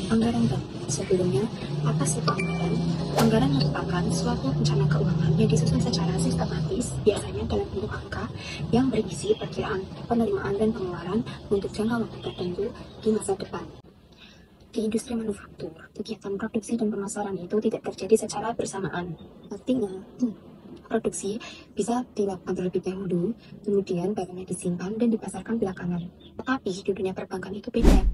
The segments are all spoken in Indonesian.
Anggaran bank. Sebelumnya, apa sih itu anggaran? Anggaran merupakan suatu rencana keuangan yang disusun secara sistematis, biasanya dalam bentuk angka, yang berisi perkiraan penerimaan dan pengeluaran untuk jangka waktu tertentu di masa depan. Di industri manufaktur, kegiatan produksi dan pemasaran itu tidak terjadi secara bersamaan. Artinya, produksi bisa dilakukan terlebih dahulu, kemudian barangnya disimpan dan dipasarkan belakangan. Tetapi di dunia perbankan itu beda.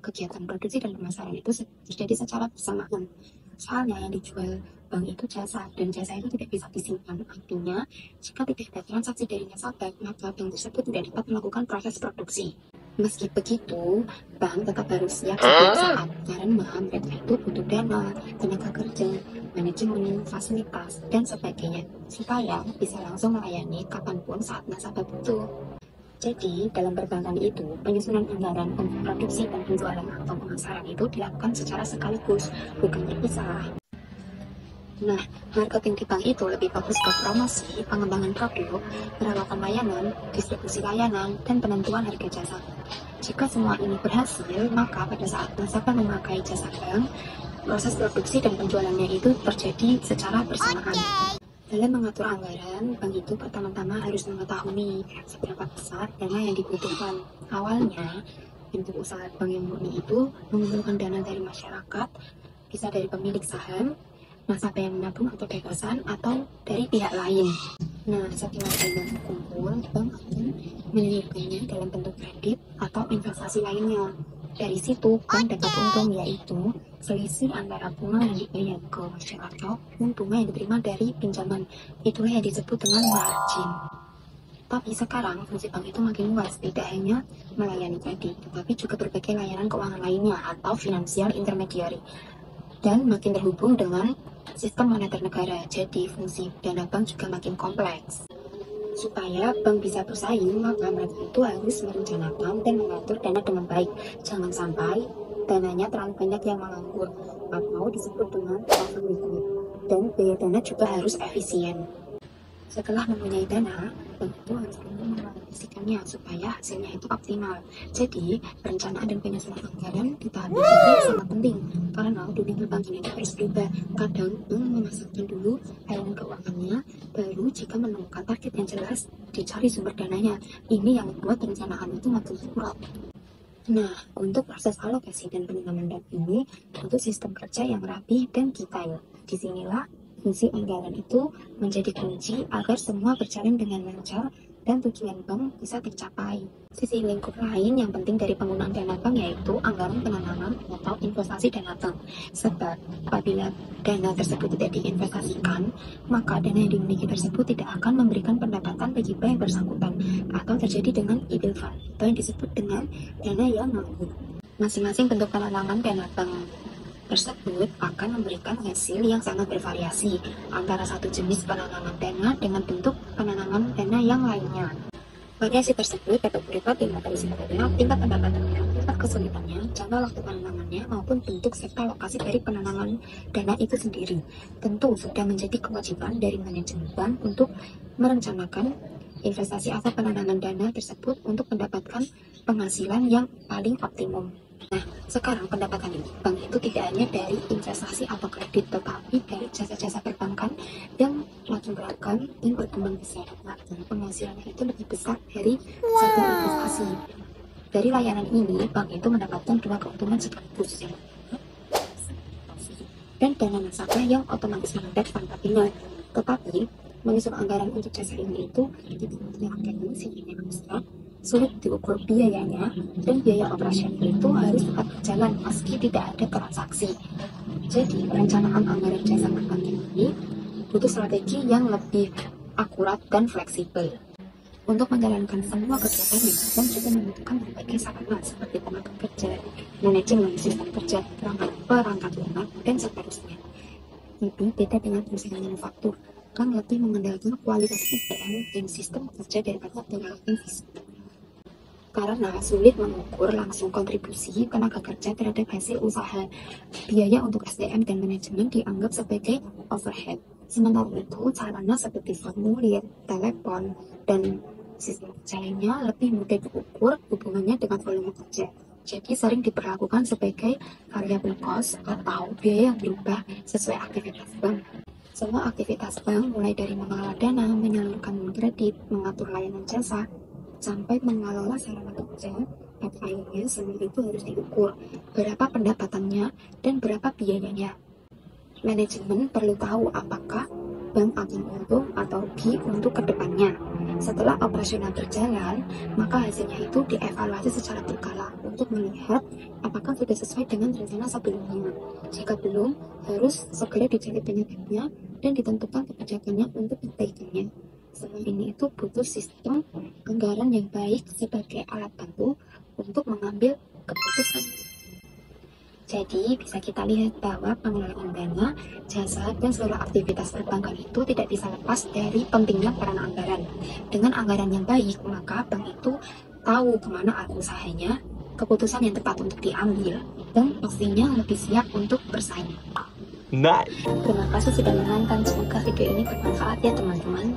Kegiatan produksi dan pemasaran itu terjadi secara bersamaan. Soalnya yang dijual bank itu jasa, dan jasa itu tidak bisa disimpan. Artinya, jika tidak ada transaksi dari nasabah, maka bank tersebut tidak dapat melakukan proses produksi. Meski begitu, bank tetap harus siap setiap saat karena mereka itu butuh dana, tenaga kerja, manajemen, fasilitas, dan sebagainya supaya bisa langsung melayani kapanpun saat nasabah butuh. Jadi, dalam perbankan itu, penyusunan anggaran untuk produksi dan penjualan atau pemasaran itu dilakukan secara sekaligus, bukan terpisah. Nah, marketing di bank itu lebih fokus ke promosi, pengembangan produk, perawatan layanan, distribusi layanan, dan penentuan harga jasa. Jika semua ini berhasil, maka pada saat nasabah memakai jasa bank, proses produksi dan penjualannya itu terjadi secara bersamaan. Dalam mengatur anggaran, bank itu pertama-tama harus mengetahui seberapa besar dana yang dibutuhkan. Awalnya, bentuk usaha bank yang murni itu mengumpulkan dana dari masyarakat, bisa dari pemilik saham, nasabah yang menabung atau bebasaan, atau dari pihak lain. Nah, setelah dana terkumpul, bank akan menyalurkannya dalam bentuk kredit atau investasi lainnya. Dari situ, bank dapat untung, yaitu selisih antara bunga yang dibayar ke masyarakat dan bunga yang diterima dari pinjaman. Itulah yang disebut dengan margin. Tapi sekarang, fungsi bank itu makin luas, tidak hanya melayani kredit, tetapi juga berbagai layanan keuangan lainnya atau financial intermediary, dan makin terhubung dengan sistem moneter negara. Jadi fungsi dana bank juga makin kompleks. Supaya bank bisa bersaing, maka mereka itu harus merencanakan dan mengatur dana dengan baik. Jangan sampai dananya terlalu banyak yang menganggur atau disebut dengan over liquid. Dan biaya dana juga harus efisien. Setelah mempunyai dana, bank itu harus mengalokasikannya supaya hasilnya itu optimal. Jadi, perencanaan dan penyusunan anggaran di tahap ini sangat penting karena dunia perbankan ini terus berubah. Kadang bank memasukkan dulu layanan keuangannya, baru jika menemukan target yang jelas, dicari sumber dananya. Ini yang membuat perencanaan itu makin surat. Nah, untuk proses alokasi dan penanaman dana ini untuk sistem kerja yang rapi dan detail. Disinilah fungsi anggaran itu menjadi kunci agar semua berjalan dengan lancar dan tujuan bank bisa tercapai. Sisi lingkup lain yang penting dari penggunaan dana bank yaitu anggaran penanaman atau investasi dana bank. Sebab apabila dana tersebut tidak diinvestasikan, maka dana yang dimiliki tersebut tidak akan memberikan pendapatan bagi bank yang bersangkutan atau terjadi dengan idle fund atau yang disebut dengan dana yang nganggur. Masing-masing bentuk penanaman dana bank tersebut akan memberikan hasil yang sangat bervariasi antara satu jenis penanaman dana dengan bentuk penanaman dana yang lainnya. Variasi tersebut dapat berupa tingkat risiko dana, tingkat pendapatannya, tingkat kesulitannya, jangka waktu penanamannya, maupun bentuk serta lokasi dari penanaman dana itu sendiri. Tentu sudah menjadi kewajiban dari manajemen bank untuk merencanakan investasi atau penanaman dana tersebut untuk mendapatkan penghasilan yang paling optimum. Nah, sekarang pendapatan bank itu tidak hanya dari investasi atau kredit, tetapi dari jasa-jasa perbankan yang makin beragam dan berkembang besar. Nah, penghasilannya itu lebih besar dari satu investasi. Dari layanan ini, bank itu mendapatkan dua keuntungan sekaligus, dan dana nasabah yang otomatis mengendap tanpa pindah. Tetapi, menyusun anggaran untuk jasa ini itu diperlukan sehingga besar, sulit diukur biayanya, dan biaya operasional itu harus tetap berjalan meski tidak ada transaksi. Jadi, perencanaan anggaran jasa perbankan ini butuh strategi yang lebih akurat dan fleksibel. Untuk menjalankan semua kegiatannya, bank juga membutuhkan berbagai sarana seperti tenaga kerja, manajemen sistem kerja, perangkat lunak, dan seterusnya. Tapi beda dengan perusahaan manufaktur, bank lebih mengandalkan kualitas SDM dan sistem kerja daripada pengelolaan fisik. Karena sulit mengukur langsung kontribusi tenaga kerja terhadap hasil usaha, biaya untuk SDM dan manajemen dianggap sebagai overhead. Sementara itu, sarana seperti formulir, telepon, dan sistem kerja lainnya lebih mudah diukur hubungannya dengan volume kerja. Jadi sering diperlakukan sebagai variabel cost atau biaya yang berubah sesuai aktivitas bank. Semua aktivitas bank, mulai dari mengelola dana, menyalurkan kredit, mengatur layanan jasa, sampai mengelola sarana kerja, pada akhirnya semua itu harus diukur berapa pendapatannya dan berapa biayanya. Manajemen perlu tahu apakah bank akan untung atau rugi untuk kedepannya. Setelah operasional berjalan, maka hasilnya itu dievaluasi secara berkala untuk melihat apakah sudah sesuai dengan rencana sebelumnya. Jika belum, harus segera dicari penyebabnya dan ditentukan kebijakannya untuk perbaikannya. Semua ini itu butuh sistem anggaran yang baik sebagai alat bantu untuk mengambil keputusan. Jadi, bisa kita lihat bahwa pengelolaan dana, jasa, dan seluruh aktivitas perbankan itu tidak bisa lepas dari pentingnya peran anggaran. Dengan anggaran yang baik, maka bank itu tahu kemana arah usahanya, keputusan yang tepat untuk diambil, dan pastinya lebih siap untuk bersaing. Nice. Terima kasih sudah menonton. Semoga video ini bermanfaat ya teman-teman.